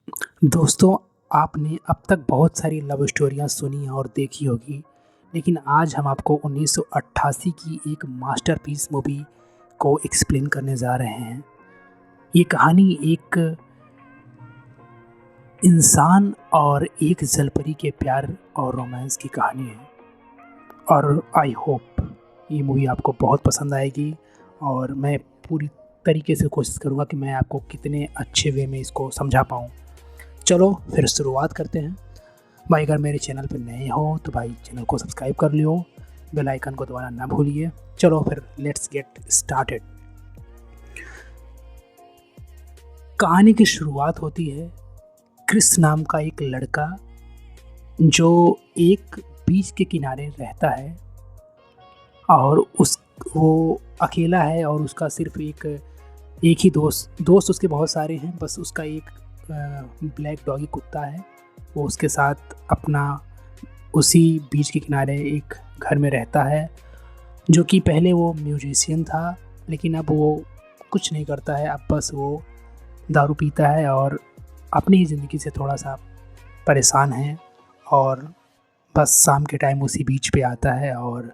दोस्तों, आपने अब तक बहुत सारी लव स्टोरियाँ सुनी और देखी होगी, लेकिन आज हम आपको 1988 की एक मास्टरपीस मूवी को एक्सप्लेन करने जा रहे हैं। ये कहानी एक इंसान और एक जलपरी के प्यार और रोमांस की कहानी है और आई होप ये मूवी आपको बहुत पसंद आएगी और मैं पूरी तरीके से कोशिश करूँगा कि मैं आपको कितने अच्छे वे में इसको समझा पाऊँ। चलो फिर शुरुआत करते हैं। भाई अगर मेरे चैनल पर नए हो तो भाई चैनल को सब्सक्राइब कर लियो, बेल आइकन को दबाना ना भूलिए। चलो फिर लेट्स गेट स्टार्टेड। कहानी की शुरुआत होती है क्रिस नाम का एक लड़का जो एक बीच के किनारे रहता है और वो अकेला है और उसका सिर्फ एक ही दोस्त उसके बहुत सारे हैं, बस उसका एक ब्लैक डॉगी कुत्ता है। वो उसके साथ अपना उसी बीच के किनारे एक घर में रहता है, जो कि पहले वो म्यूजिशियन था लेकिन अब वो कुछ नहीं करता है। अब बस वो दारू पीता है और अपनी ही ज़िंदगी से थोड़ा सा परेशान है और बस शाम के टाइम उसी बीच पे आता है और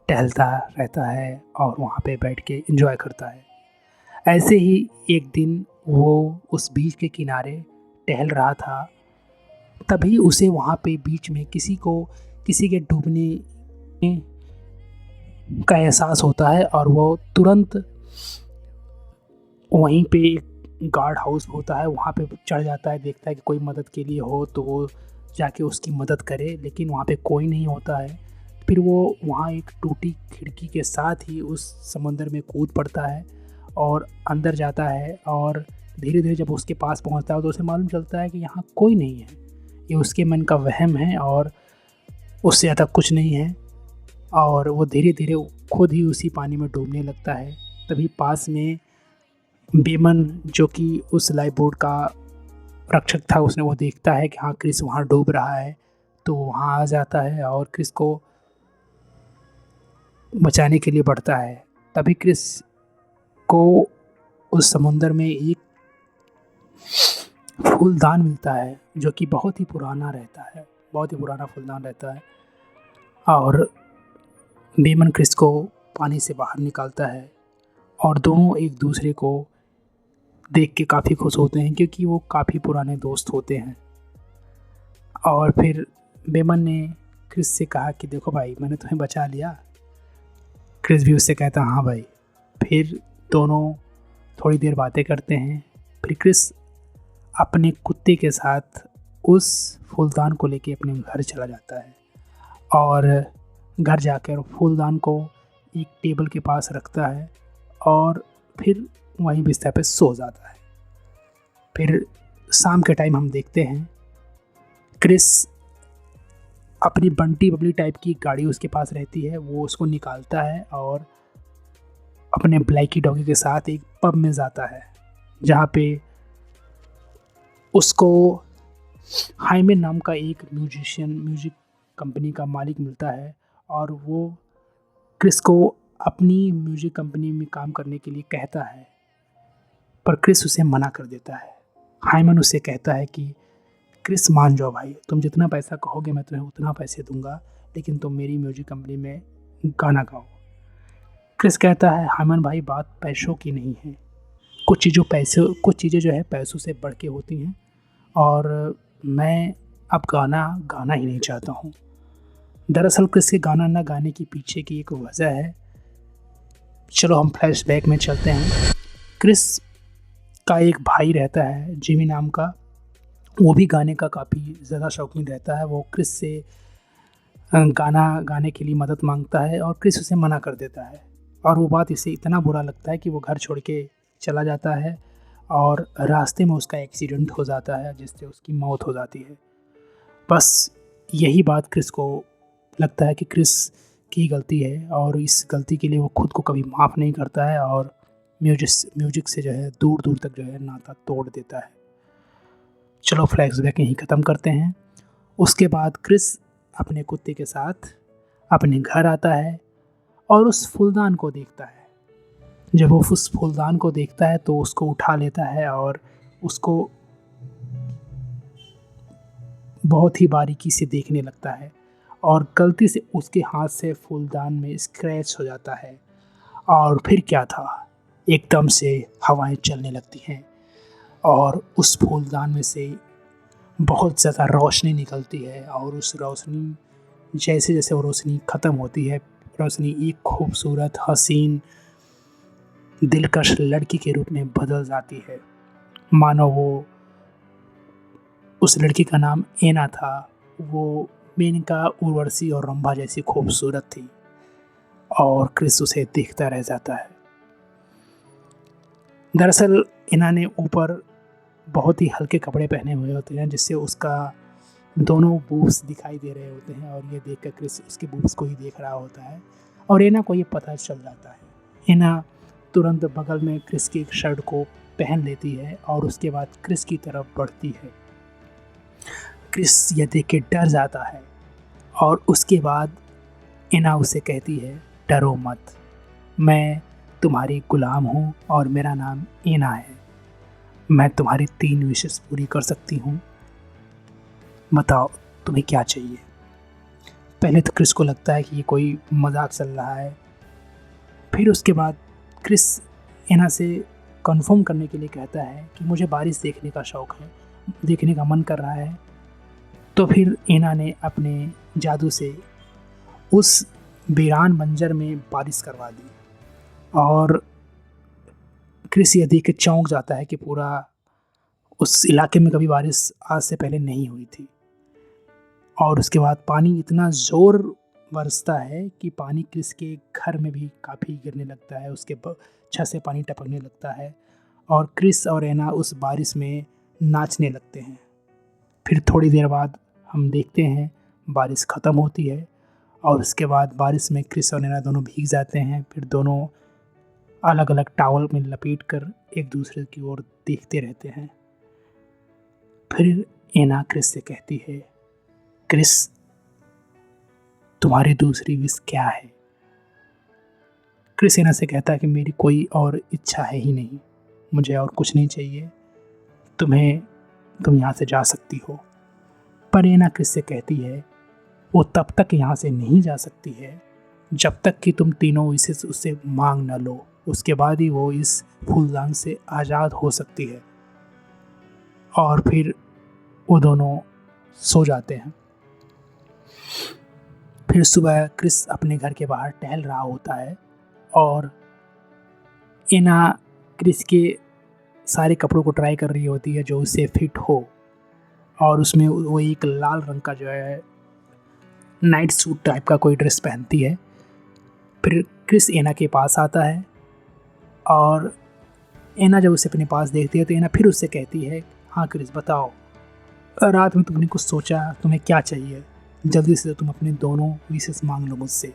टहलता रहता है और वहाँ पे बैठ के एंजॉय करता है। ऐसे ही एक दिन वो उस बीच के किनारे टहल रहा था, तभी उसे वहाँ पे बीच में किसी के डूबने का एहसास होता है और वो तुरंत वहीं पे एक गार्ड हाउस होता है, वहाँ पे चढ़ जाता है। देखता है कि कोई मदद के लिए हो तो वो जाके उसकी मदद करे, लेकिन वहाँ पे कोई नहीं होता है। फिर वो वहाँ एक टूटी खिड़की के साथ ही उस समुंदर में कूद पड़ता है और अंदर जाता है और धीरे धीरे जब उसके पास पहुँचता है तो उसे मालूम चलता है कि यहाँ कोई नहीं है, ये उसके मन का वहम है और उससे ज़्यादा कुछ नहीं है। और वो धीरे धीरे खुद ही उसी पानी में डूबने लगता है। तभी पास में बेमन, जो कि उस लाइफ बोट का रक्षक था, उसने वो देखता है कि हाँ क्रिस वहाँ डूब रहा है, तो वहाँ आ जाता है और क्रिस को बचाने के लिए बढ़ता है। तभी क्रिस को उस समुंदर में एक फूलदान मिलता है जो कि बहुत ही पुराना फूलदान रहता है और बेमन क्रिस को पानी से बाहर निकालता है और दोनों एक दूसरे को देख के काफ़ी खुश होते हैं क्योंकि वो काफ़ी पुराने दोस्त होते हैं। और फिर बेमन ने क्रिस से कहा कि देखो भाई, मैंने तुम्हें बचा लिया। क्रिस भी उससे कहता हाँ भाई। फिर दोनों थोड़ी देर बातें करते हैं। फिर क्रिस अपने कुत्ते के साथ उस फूलदान को लेके अपने घर चला जाता है और घर जाकर फूलदान को एक टेबल के पास रखता है और फिर वहीं बिस्तर पे सो जाता है। फिर शाम के टाइम हम देखते हैं क्रिस अपनी बंटी बबली टाइप की गाड़ी उसके पास रहती है, वो उसको निकालता है और अपने ब्लैकी डॉगी के साथ एक पब में जाता है जहाँ पे उसको हाइमेन नाम का एक म्यूजिक कंपनी का मालिक मिलता है और वो क्रिस को अपनी म्यूजिक कंपनी में काम करने के लिए कहता है, पर क्रिस उसे मना कर देता है। हाइमन उसे कहता है कि क्रिस मान जाओ भाई, तुम जितना पैसा कहोगे मैं तुम्हें उतना पैसे दूंगा, लेकिन तुम मेरी म्यूजिक कंपनी में गाना गाओ। क्रिस कहता है हाइमन भाई, बात पैसों की नहीं है, कुछ चीज़ें जो है पैसों से बढ़ के होती हैं और मैं अब गाना ही नहीं चाहता हूँ। दरअसल क्रिस के गाना ना गाने के पीछे की एक वजह है। चलो हम फ्लैशबैक में चलते हैं। क्रिस का एक भाई रहता है जिमी नाम का, वो भी गाने का काफ़ी ज़्यादा शौकीन रहता है। वो क्रिस से गाना गाने के लिए मदद मांगता है और क्रिस उसे मना कर देता है और वो बात इसे इतना बुरा लगता है कि वो घर छोड़ के चला जाता है और रास्ते में उसका एक्सीडेंट हो जाता है जिससे उसकी मौत हो जाती है। बस यही बात क्रिस को लगता है कि क्रिस की गलती है और इस गलती के लिए वो खुद को कभी माफ़ नहीं करता है और म्यूजिक से जो है दूर दूर तक जो है नाता तोड़ देता है। चलो फ्लैशबैक यहीं ख़त्म करते हैं। उसके बाद क्रिस अपने कुत्ते के साथ अपने घर आता है और उस फूलदान को देखता है। जब वो उस फूलदान को देखता है तो उसको उठा लेता है और उसको बहुत ही बारीकी से देखने लगता है और गलती से उसके हाथ से फूलदान में स्क्रैच हो जाता है। और फिर क्या था, एकदम से हवाएं चलने लगती हैं और उस फूलदान में से बहुत ज़्यादा रोशनी निकलती है और उस रोशनी, जैसे जैसे वो रोशनी ख़त्म होती है, रोशनी एक खूबसूरत हसीन दिलकश लड़की के रूप में बदल जाती है। मानो वो, उस लड़की का नाम एना था। वो मेनका, उर्वशी और रंभा जैसी खूबसूरत थी और क्रिस उसे देखता रह जाता है। दरअसल एना ने ऊपर बहुत ही हल्के कपड़े पहने हुए होते हैं जिससे उसका दोनों बूब्स दिखाई दे रहे होते हैं और ये देखकर क्रिस उसके बूब्स को ही देख रहा होता है और एना को ये पता चल जाता है। एना तुरंत बगल में क्रिस की शर्ट को पहन लेती है और उसके बाद क्रिस की तरफ बढ़ती है। क्रिस ये देख के डर जाता है और उसके बाद एना उसे कहती है, डरो मत, मैं तुम्हारी गुलाम हूँ और मेरा नाम एना है। मैं तुम्हारी 3 विशेस पूरी कर सकती हूँ। बताओ तुम्हें क्या चाहिए। पहले तो क्रिस को लगता है कि ये कोई मजाक चल रहा है। फिर उसके बाद क्रिस एना से कंफर्म करने के लिए कहता है कि मुझे बारिश देखने का शौक़ है, देखने का मन कर रहा है। तो फिर एना ने अपने जादू से उस वीरान मंजर में बारिश करवा दी और क्रिस ये देख के चौंक जाता है कि पूरा उस इलाके में कभी बारिश आज से पहले नहीं हुई थी। और उसके बाद पानी इतना ज़ोर बरसता है कि पानी क्रिस के घर में भी काफ़ी गिरने लगता है, उसके छत से पानी टपकने लगता है और क्रिस और एना उस बारिश में नाचने लगते हैं। फिर थोड़ी देर बाद हम देखते हैं बारिश ख़त्म होती है और उसके बाद बारिश में क्रिस और एना दोनों भीग जाते हैं। फिर दोनों अलग अलग टॉवल में लपेट कर एक दूसरे की ओर देखते रहते हैं। फिर एना क्रिस से कहती है, क्रिस तुम्हारी दूसरी विश क्या है। क्रिस एना से कहता है कि मेरी कोई और इच्छा है ही नहीं, मुझे और कुछ नहीं चाहिए, तुम यहाँ से जा सकती हो। पर एना क्रिस से कहती है वो तब तक यहाँ से नहीं जा सकती है जब तक कि तुम तीनों विशेष उससे मांग न लो, उसके बाद ही वो इस फूलदान से आज़ाद हो सकती है। और फिर वो दोनों सो जाते हैं। फिर सुबह क्रिस अपने घर के बाहर टहल रहा होता है और एना क्रिस के सारे कपड़ों को ट्राई कर रही होती है जो उसे फिट हो और उसमें वो एक लाल रंग का जो है नाइट सूट टाइप का कोई ड्रेस पहनती है। फिर क्रिस एना के पास आता है और एना जब उसे अपने पास देखती है तो एना फिर उससे कहती है, हाँ क्रिस बताओ, रात में तुमने कुछ सोचा, तुम्हें क्या चाहिए, जल्दी से तुम अपने दोनों विशेस मांग लो मुझसे।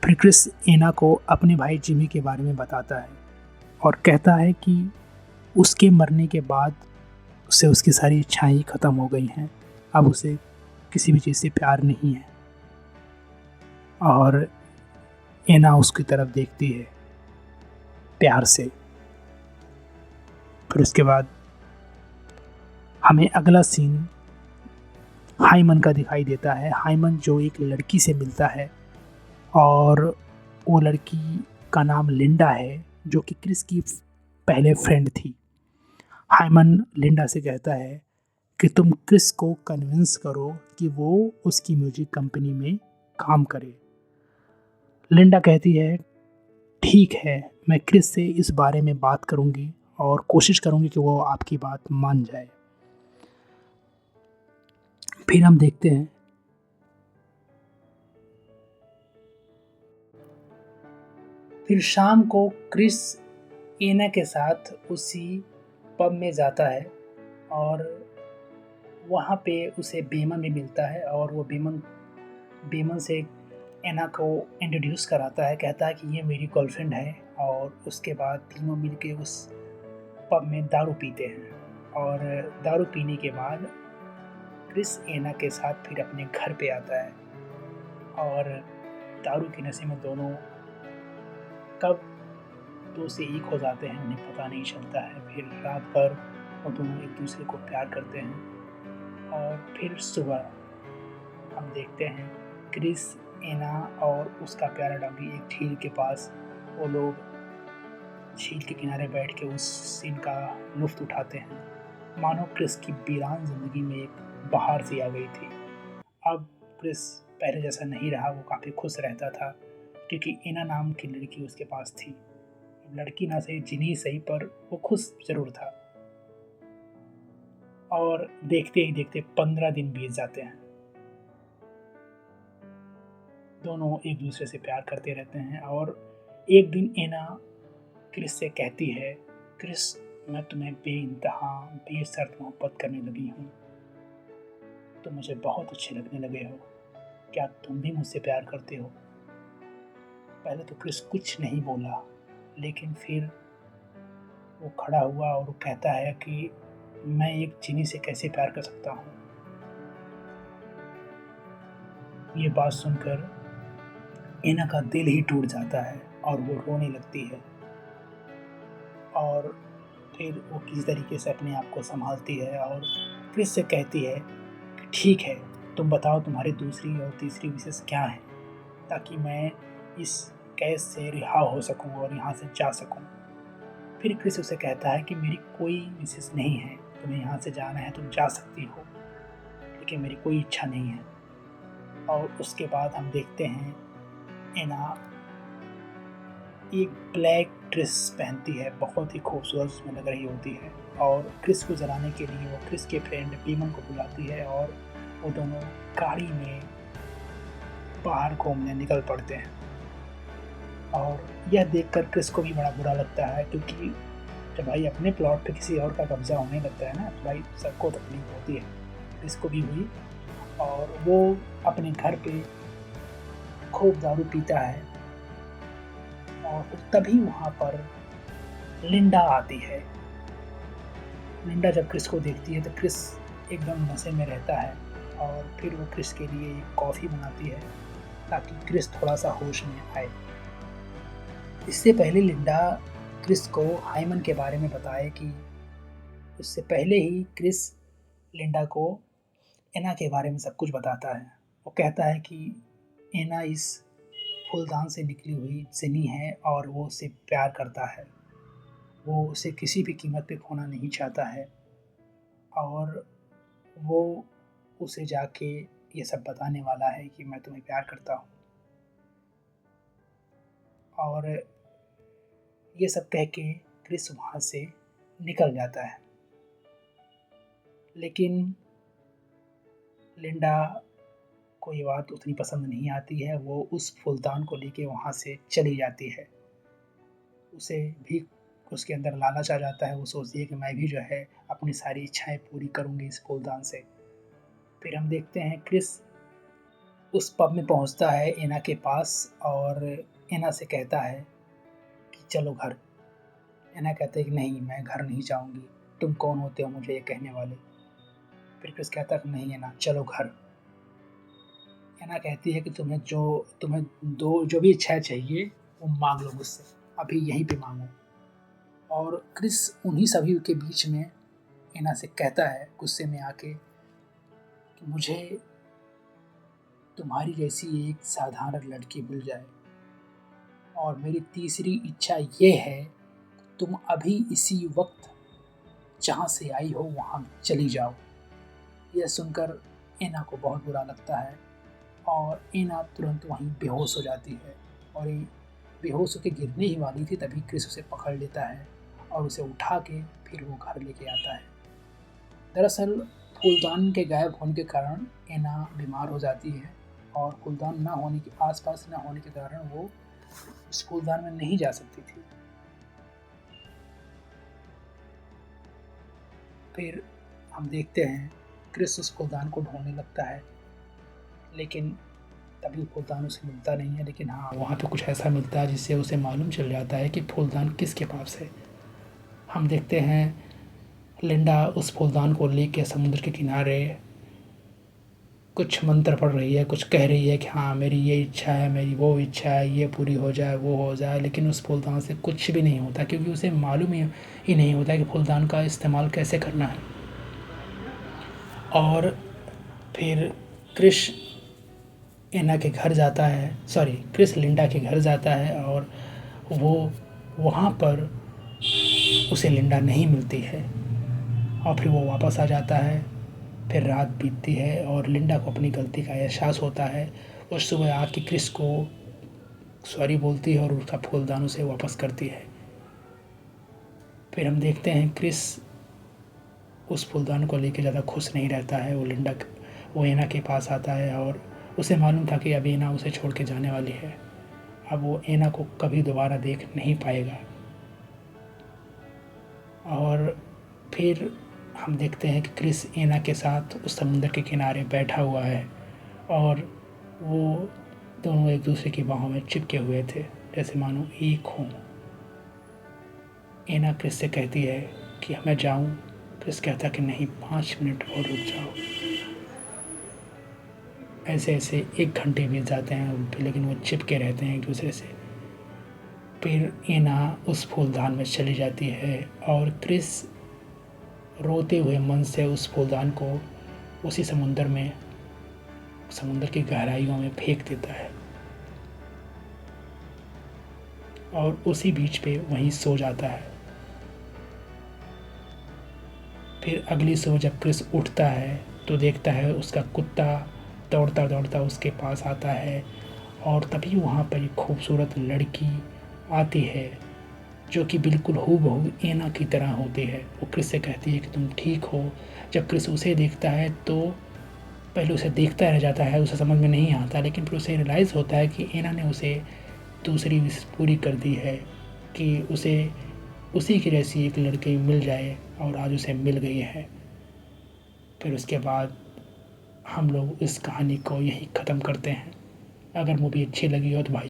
फिर क्रिस एना को अपने भाई जिमी के बारे में बताता है और कहता है कि उसके मरने के बाद उससे उसकी सारी इच्छाएं ख़त्म हो गई हैं, अब उसे किसी भी चीज़ से प्यार नहीं है। और एना उसकी तरफ देखती है प्यार से। फिर उसके बाद हमें अगला सीन हाइमन का दिखाई देता है। हाइमन जो एक लड़की से मिलता है और वो लड़की का नाम लिंडा है जो कि क्रिस की पहले फ्रेंड थी। हाइमन लिंडा से कहता है कि तुम क्रिस को कन्विंस करो कि वो उसकी म्यूजिक कंपनी में काम करे। लिंडा कहती है, ठीक है, मैं क्रिस से इस बारे में बात करूंगी और कोशिश करूंगी कि वो आपकी बात मान जाए। फिर हम देखते हैं फिर शाम को क्रिस एना के साथ उसी पब में जाता है और वहाँ पे उसे बेमन भी मिलता है और वो बेमन से एना को इंट्रोड्यूस कराता है, कहता है कि ये मेरी गर्लफ्रेंड है। और उसके बाद तीनों मिलके उस पब में दारू पीते हैं और दारू पीने के बाद क्रिस एना के साथ फिर अपने घर पे आता है और दारू के नशे में दोनों कब दो से एक हो जाते हैं उन्हें पता नहीं चलता है। फिर रात भर वो दोनों एक दूसरे को प्यार करते हैं और फिर सुबह हम देखते हैं क्रिस, एना और उसका प्यारा डॉगी एक झील के पास, वो लोग झील के किनारे बैठ के उस सीन का लुफ्त उठाते हैं। मानो क्रिस की वीरान जिंदगी में एक बहार सी आ गई थी। अब क्रिस पहले जैसा नहीं रहा, वो काफ़ी खुश रहता था क्योंकि एना नाम की लड़की उसके पास थी। लड़की ना सही, जिनी सही, पर वो खुश जरूर था। और देखते ही देखते 15 दिन बीत जाते हैं। दोनों एक दूसरे से प्यार करते रहते हैं और एक दिन एना क्रिस से कहती है, क्रिस, मैं तुम्हें बेइंतहा बेशर्त मोहब्बत करने लगी हूँ। तुम मुझे बहुत अच्छे लगने लगे हो। क्या तुम भी मुझसे प्यार करते हो? पहले तो क्रिस कुछ नहीं बोला, लेकिन फिर वो खड़ा हुआ और वो कहता है कि मैं एक चीनी से कैसे प्यार कर सकता हूँ। ये बात सुनकर एना का दिल ही टूट जाता है और वो रोने लगती है। और फिर वो किसी तरीके से अपने आप को संभालती है और क्रिस से कहती है कि ठीक है, तुम बताओ तुम्हारी दूसरी और तीसरी विशेष क्या है, ताकि मैं इस कैद से रिहा हो सकूं और यहाँ से जा सकूं। फिर क्रिस उसे कहता है कि मेरी कोई विशेष नहीं है, तुम्हें यहाँ से जाना है तुम जा सकती हो, लेकिन मेरी कोई इच्छा नहीं है। और उसके बाद हम देखते हैं एना एक ब्लैक ड्रेस पहनती है, बहुत ही खूबसूरत उसमें लग रही होती है, और क्रिस को जलाने के लिए वो क्रिस के फ्रेंड पीमन को बुलाती है और वो दोनों गाड़ी में बाहर घूमने निकल पड़ते हैं। और यह देखकर क्रिस को भी बड़ा बुरा लगता है, क्योंकि जब भाई अपने प्लॉट पे किसी और का कब्जा होने लगता है ना, तो भाई सबको तकलीफ होती है। क्रिस को भी हुई और वो अपने घर पे खूब दारू पीता है। और तभी वहाँ पर लिंडा आती है। लिंडा जब क्रिस को देखती है तो क्रिस एकदम नशे में रहता है और फिर वो क्रिस के लिए एक कॉफ़ी बनाती है ताकि क्रिस थोड़ा सा होश में आए। इससे पहले लिंडा क्रिस को हाइमन के बारे में बताए कि उससे पहले ही क्रिस लिंडा को एना के बारे में सब कुछ बताता है। वो कहता है कि एना इस फूलदान से निकली हुई जिनी है और वो उसे प्यार करता है। वो उसे किसी भी कीमत पे खोना नहीं चाहता है और वो उसे जाके ये सब बताने वाला है कि मैं तुम्हें प्यार करता हूँ। और ये सब कह के क्रिस वहाँ से निकल जाता है, लेकिन लिंडा को ये बात उतनी पसंद नहीं आती है। वो उस फूलदान को लेके वहाँ से चली जाती है। उसे भी उसके अंदर लालच आ जाता है। वो सोचती है कि मैं भी जो है अपनी सारी इच्छाएं पूरी करूँगी इस फूलदान से। फिर हम देखते हैं क्रिस उस पब में पहुँचता है एना के पास और एना से कहता है कि चलो घर। एना कहते हैं कि नहीं, मैं घर नहीं जाऊँगी, तुम कौन होते हो मुझे ये कहने वाले। फिर क्रिस कहता है कि नहीं एना, चलो घर। एना कहती है कि तुम्हें जो भी इच्छा चाहिए वो मांग लो मुझसे, अभी यहीं पे मांगो। और क्रिस उन्हीं सभी के बीच में एना से कहता है गुस्से में आके कि मुझे तुम्हारी जैसी एक साधारण लड़की मिल जाए, और मेरी तीसरी इच्छा ये है तुम अभी इसी वक्त जहाँ से आई हो वहाँ चली जाओ। यह सुनकर एना को बहुत बुरा लगता है और एना तुरंत वहीं बेहोश हो जाती है। और ये बेहोश होकर गिरने ही वाली थी, तभी क्रिस उसे पकड़ लेता है और उसे उठा के फिर वो घर लेके आता है। दरअसल फूलदान के गायब होने के कारण एना बीमार हो जाती है और फूलदान ना होने के आसपास ना होने के कारण वो उस फूलदान में नहीं जा सकती थी। फिर हम देखते हैं क्रिस उस फूलदान को ढूंढने लगता है, लेकिन तभी फूलदान उसे मिलता नहीं है। लेकिन हाँ, वहाँ पे कुछ ऐसा मिलता है जिससे उसे मालूम चल जाता है कि फूलदान किसके पास है। हम देखते हैं लिंडा उस फूलदान को लेके समुद्र के किनारे कुछ मंत्र पढ़ रही है, कुछ कह रही है कि हाँ मेरी ये इच्छा है, मेरी वो इच्छा है, ये पूरी हो जाए, वो हो जाए। लेकिन उस फूलदान से कुछ भी नहीं होता, क्योंकि उसे मालूम ही नहीं होता कि फूलदान का इस्तेमाल कैसे करना है। और फिर क्रिश एना के घर जाता है, सॉरी क्रिस लिंडा के घर जाता है और वो वहाँ पर उसे लिंडा नहीं मिलती है और फिर वो वापस आ जाता है। फिर रात बीतती है और लिंडा को अपनी गलती का एहसास होता है। उस सुबह आके क्रिस को सॉरी बोलती है और उसका फूलदान उसे वापस करती है। फिर हम देखते हैं क्रिस उस फूलदान को लेके ज़्यादा खुश नहीं रहता है। वो एना के पास आता है और उसे मालूम था कि अब एना उसे छोड़ के जाने वाली है। अब वो एना को कभी दोबारा देख नहीं पाएगा। और फिर हम देखते हैं कि क्रिस एना के साथ उस समुंदर के किनारे बैठा हुआ है और वो दोनों एक दूसरे की बाहों में चिपके हुए थे, जैसे मानो एक हों। एना क्रिस से कहती है कि मैं जाऊं। क्रिस कहता कि नहीं, 5 मिनट और रुक जाओ। ऐसे ऐसे 1 घंटे बीत जाते हैं, लेकिन वो चिपके रहते हैं एक दूसरे से। फिर एना उस फूलदान में चली जाती है और क्रिस रोते हुए मन से उस फूलदान को उसी समुंदर की गहराइयों में फेंक देता है और उसी बीच पे वहीं सो जाता है। फिर अगली सुबह जब क्रिस उठता है तो देखता है उसका कुत्ता दौड़ता दौड़ता उसके पास आता है और तभी वहाँ पर एक खूबसूरत लड़की आती है जो कि बिल्कुल हूबहू एना की तरह होती है। वो क्रिस से कहती है कि तुम ठीक हो। जब क्रिस उसे देखता है तो पहले उसे देखता रह जाता है, उसे समझ में नहीं आता, लेकिन फिर उसे रियलाइज़ होता है कि एना ने उसे दूसरी विश पूरी कर दी है कि उसे उसी की जैसी एक लड़की मिल जाए और आज उसे मिल गई है। फिर उसके बाद हम लोग इस कहानी को यहीं ख़त्म करते हैं। अगर मूवी अच्छी लगी हो तो भाई